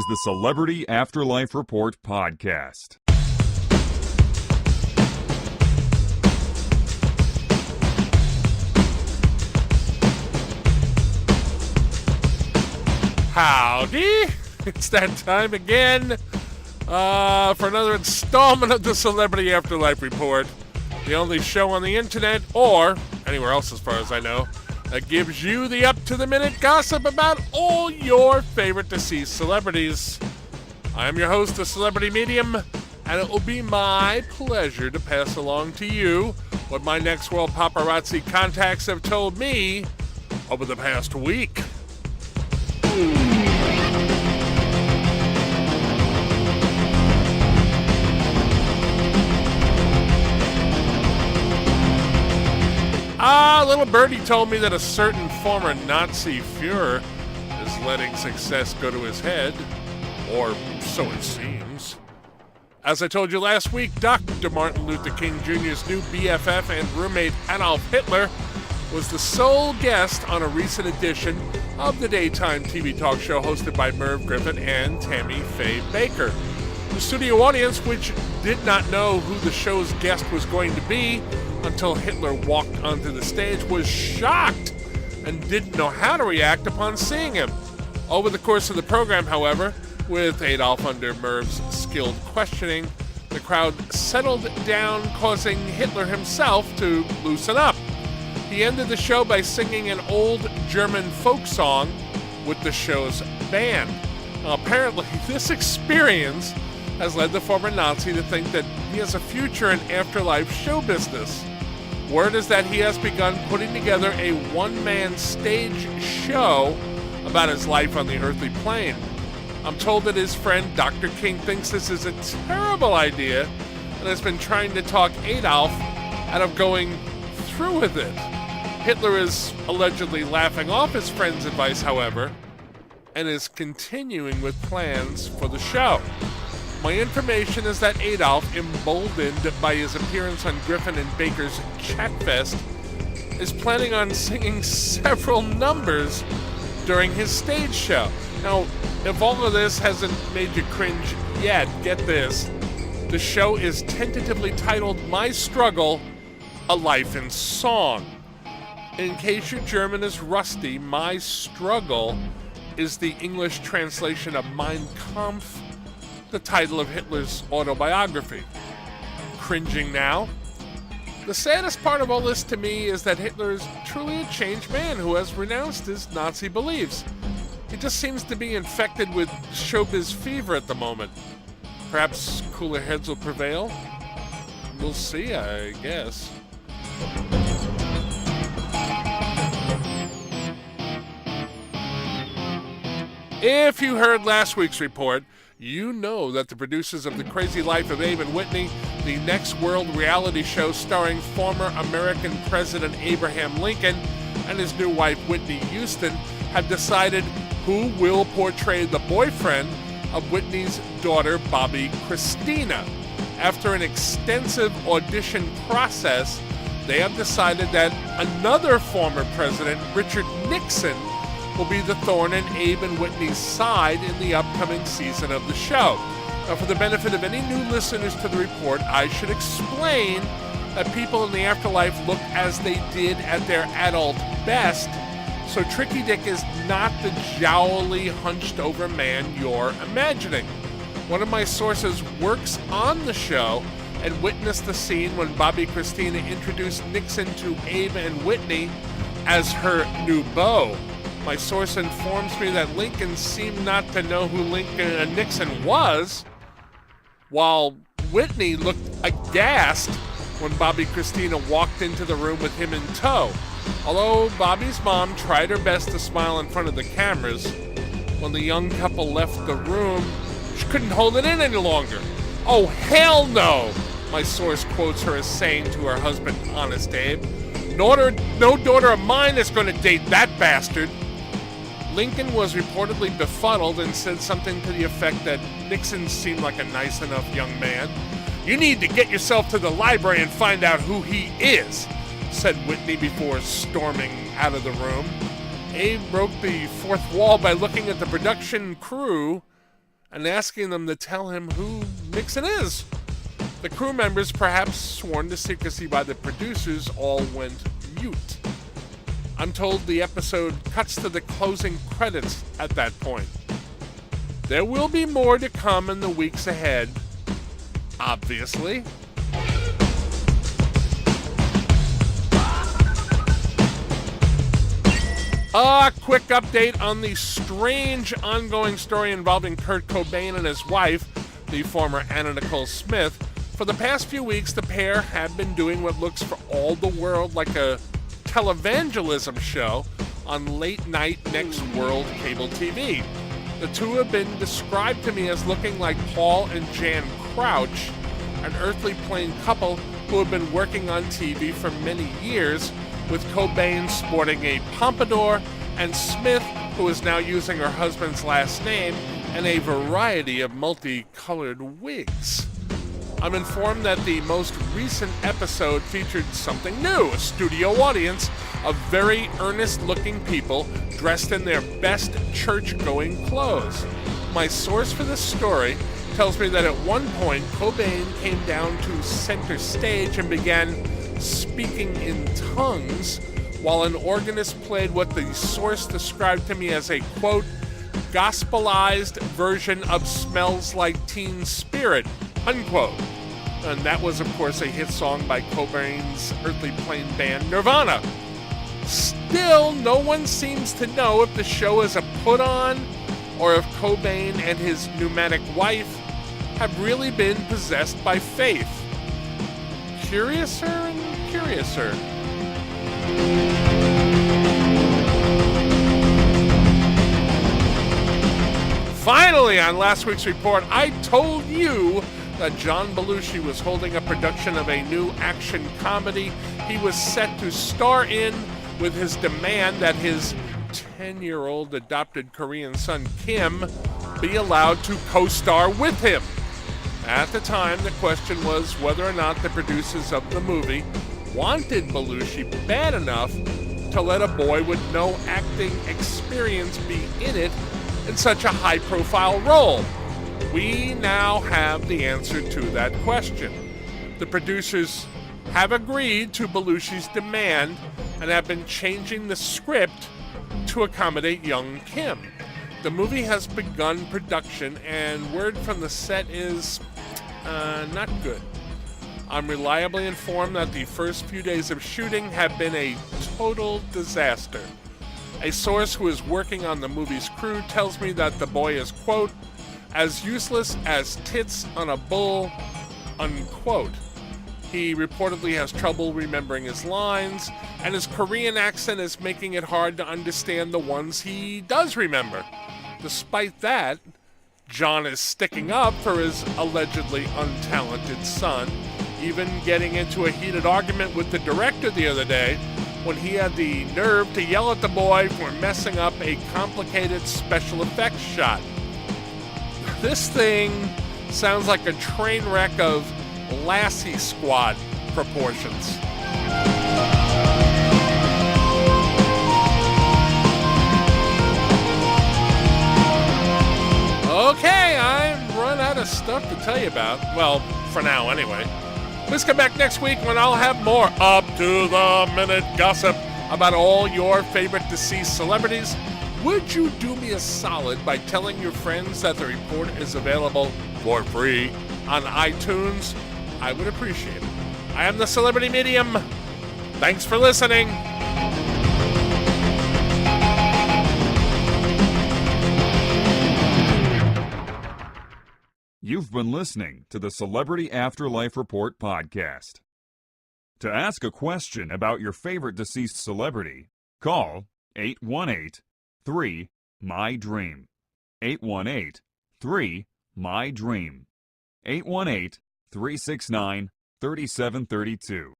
is the Celebrity Afterlife Report podcast. Howdy! It's that time again for another installment of the Celebrity Afterlife Report, the only show on the internet, or anywhere else as far as I know, that gives you the up-to-the-minute gossip about all your favorite deceased celebrities. I'm your host, the Celebrity Medium, and it will be my pleasure to pass along to you what my next world paparazzi contacts have told me over the past week. Little birdie told me that a certain former Nazi Fuhrer is letting success go to his head, or so it seems. As I told you last week, Dr. Martin Luther King Jr.'s new BFF and roommate Adolf Hitler was the sole guest on a recent edition of the daytime TV talk show hosted by Merv, Griffin, and Tammy, Faye, Bakker. The studio audience, which did not know who the show's guest was going to be until Hitler walked onto the stage, was shocked and didn't know how to react upon seeing him. Over the course of the program, however, with Adolf under Merv's skilled questioning, the crowd settled down, causing Hitler himself to loosen up. He ended the show by singing an old German folk song with the show's band. Now, apparently, this experience has led the former Nazi to think that he has a future in afterlife show business. Word is that he has begun putting together a one-man stage show about his life on the earthly plane. I'm told that his friend Dr. King thinks this is a terrible idea and has been trying to talk Adolf out of going through with it. Hitler is allegedly laughing off his friend's advice, however, and is continuing with plans for the show. My information is that Adolf, emboldened by his appearance on Griffin and Bakker's Chatfest, is planning on singing several numbers during his stage show. Now, if all of this hasn't made you cringe yet, get this. The show is tentatively titled My Struggle, A Life in Song. In case your German is rusty, My Struggle is the English translation of Mein Kampf, the title of Hitler's autobiography. Cringing now? The saddest part of all this to me is that Hitler is truly a changed man who has renounced his Nazi beliefs. He just seems to be infected with showbiz fever at the moment. Perhaps cooler heads will prevail? We'll see, I guess. If you heard last week's report, you know that the producers of The Crazy Life of Abe and Whitney, the next world reality show starring former American President Abraham Lincoln and his new wife Whitney Houston, have decided who will portray the boyfriend of Whitney's daughter, Bobbi Kristina. After an extensive audition process, they have decided that another former president, Richard Nixon, will be the thorn in Abe and Whitney's side in the upcoming season of the show. Now, for the benefit of any new listeners to the report, I should explain that people in the afterlife look as they did at their adult best, so Tricky Dick is not the jowly, hunched-over man you're imagining. One of my sources works on the show and witnessed the scene when Bobbi Kristina introduced Nixon to Abe and Whitney as her new beau. My source informs me that Lincoln seemed not to know who Nixon was, while Whitney looked aghast when Bobbi Kristina walked into the room with him in tow. Although Bobby's mom tried her best to smile in front of the cameras, when the young couple left the room, she couldn't hold it in any longer. "Oh, hell no," my source quotes her as saying to her husband, Honest Abe. No daughter of mine is going to date that bastard." Lincoln was reportedly befuddled and said something to the effect that Nixon seemed like a nice enough young man. "You need to get yourself to the library and find out who he is," said Whitney before storming out of the room. Abe broke the fourth wall by looking at the production crew and asking them to tell him who Nixon is. The crew members, perhaps sworn to secrecy by the producers, all went mute. I'm told the episode cuts to the closing credits at that point. There will be more to come in the weeks ahead, obviously. A quick update on the strange ongoing story involving Kurt Cobain and his wife, the former Anna Nicole Smith. For the past few weeks, the pair have been doing what looks for all the world like a televangelism show on late-night Next World cable TV. The two have been described to me as looking like Paul and Jan Crouch, an earthly plane couple who have been working on TV for many years, with Cobain sporting a pompadour and Smith, who is now using her husband's last name, and a variety of multicolored wigs. I'm informed that the most recent episode featured something new, a studio audience of very earnest-looking people dressed in their best church-going clothes. My source for this story tells me that at one point, Cobain came down to center stage and began speaking in tongues, while an organist played what the source described to me as a, quote, gospelized version of Smells Like Teen Spirit, unquote. And that was, of course, a hit song by Cobain's earthly plane band Nirvana. Still, no one seems to know if the show is a put-on or if Cobain and his pneumatic wife have really been possessed by faith. Curiouser and curiouser. Finally, on last week's report, I told you that John Belushi was holding a production of a new action comedy he was set to star in, with his demand that his 10-year-old adopted Korean son Kim be allowed to co-star with him. At the time, the question was whether or not the producers of the movie wanted Belushi bad enough to let a boy with no acting experience be in it in such a high-profile role. We now have the answer to that question. The producers have agreed to Belushi's demand and have been changing the script to accommodate young Kim. The movie has begun production, and word from the set is not good. I'm reliably informed that the first few days of shooting have been a total disaster. A source who is working on the movie's crew tells me that the boy is, quote, as useless as tits on a bull, unquote. He reportedly has trouble remembering his lines, and his Korean accent is making it hard to understand the ones he does remember. Despite that, John is sticking up for his allegedly untalented son, even getting into a heated argument with the director the other day when he had the nerve to yell at the boy for messing up a complicated special effects shot. This thing sounds like a train wreck of Lassie Squad proportions. Okay, I'm run out of stuff to tell you about. Well, for now anyway. Please come back next week when I'll have more up-to-the-minute gossip about all your favorite deceased celebrities. Would you do me a solid by telling your friends that the report is available for free on iTunes? I would appreciate it. I am the Celebrity Medium. Thanks for listening. You've been listening to the Celebrity Afterlife Report podcast. To ask a question about your favorite deceased celebrity, call 818-3-MY-DREAM. 818-3-MY-DREAM. 818-369-3732.